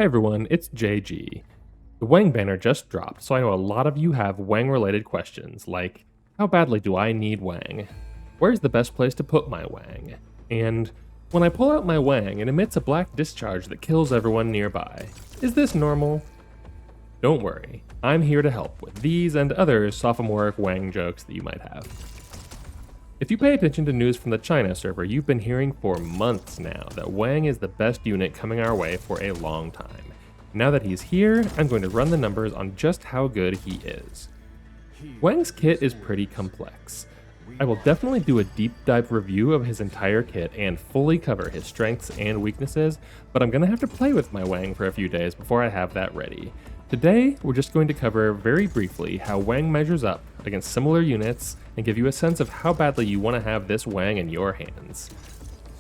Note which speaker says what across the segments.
Speaker 1: Hey everyone, it's JG. The Wang banner just dropped, so I know a lot of you have Wang related questions like, how badly do I need Wang? Where's the best place to put my Wang? And when I pull out my Wang, it emits a black discharge that kills everyone nearby. Is this normal? Don't worry, I'm here to help with these and other sophomoric Wang jokes that you might have. If you pay attention to news from the China server, you've been hearing for months now that Wang is the best unit coming our way for a long time. Now that he's here, I'm going to run the numbers on just how good he is. Wang's kit is pretty complex. I will definitely do a deep dive review of his entire kit and fully cover his strengths and weaknesses, but I'm going to have to play with my Wang for a few days before I have that ready. Today, we're just going to cover very briefly how Wang measures up against similar units and give you a sense of how badly you want to have this Wang in your hands.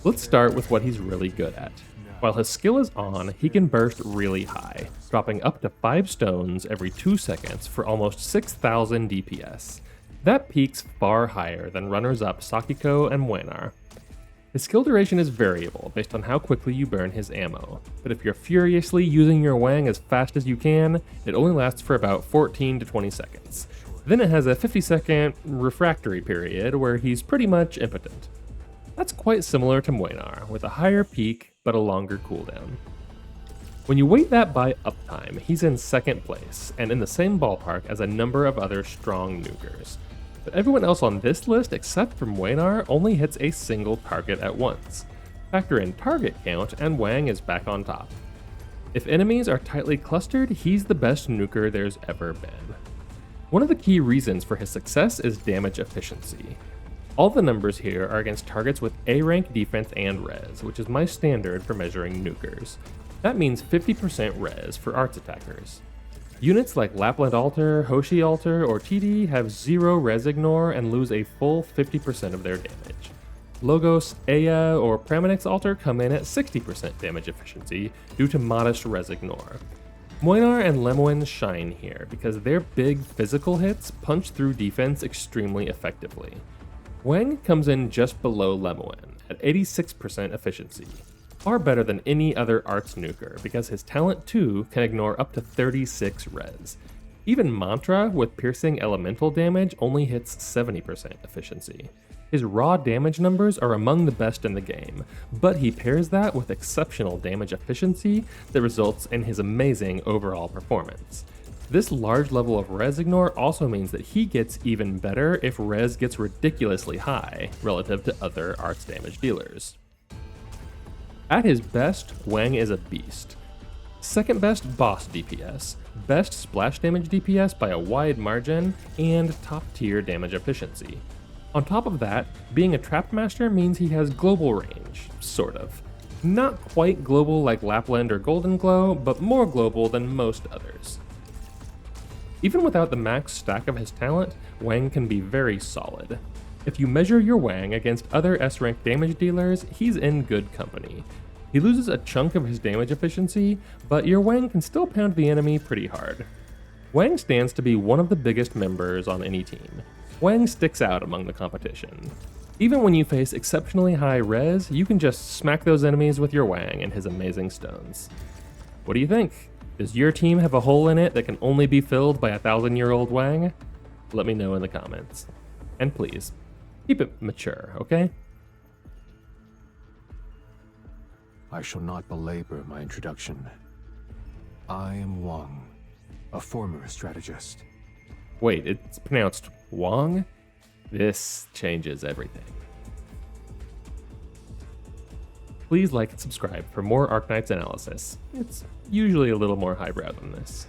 Speaker 1: Let's start with what he's really good at. While his skill is on, he can burst really high, dropping up to 5 stones every 2 seconds for almost 6,000 DPS. That peaks far higher than runners-up Sakiko and Muenar. His skill duration is variable based on how quickly you burn his ammo, but if you're furiously using your Wang as fast as you can, it only lasts for about 14 to 20 seconds. Then it has a 50-second refractory period where he's pretty much impotent. That's quite similar to Muenar, with a higher peak but a longer cooldown. When you weight that by uptime, he's in second place, and in the same ballpark as a number of other strong nukers. But everyone else on this list, except for Muenar, only hits a single target at once. Factor in target count, and Wang is back on top. If enemies are tightly clustered, he's the best nuker there's ever been. One of the key reasons for his success is damage efficiency. All the numbers here are against targets with A rank defense and res, which is my standard for measuring nukers. That means 50% res for arts attackers. Units like Lapland Altar, Hoshi Altar, or TD have 0 res ignore and lose a full 50% of their damage. Logos, Aya, or Pramanix Altar come in at 60% damage efficiency due to modest res ignore. Muenar and Lemoine shine here because their big physical hits punch through defense extremely effectively. Wang comes in just below Lemoine at 86% efficiency. Far better than any other arts nuker because his talent 2 can ignore up to 36 res. Even Mantra with piercing elemental damage only hits 70% efficiency. His raw damage numbers are among the best in the game, but he pairs that with exceptional damage efficiency that results in his amazing overall performance. This large level of res ignore also means that he gets even better if res gets ridiculously high relative to other arts damage dealers. At his best, Wang is a beast. Second best boss DPS, best splash damage DPS by a wide margin, and top tier damage efficiency. On top of that, being a Trap Master means he has global range, sort of. Not quite global like Lapland or Golden Glow, but more global than most others. Even without the max stack of his talent, Wang can be very solid. If you measure your Wang against other S-rank damage dealers, he's in good company. He loses a chunk of his damage efficiency, but your Wang can still pound the enemy pretty hard. Wang stands to be one of the biggest members on any team. Wang sticks out among the competition. Even when you face exceptionally high res, you can just smack those enemies with your Wang and his amazing stones. What do you think? Does your team have a hole in it that can only be filled by a 1,000-year-old Wang? Let me know in the comments. And please, keep it mature, okay?
Speaker 2: I shall not belabor my introduction. I am Wang, a former strategist.
Speaker 1: Wait, it's pronounced Wang? This changes everything. Please like and subscribe for more Arknights analysis. It's usually a little more highbrow than this.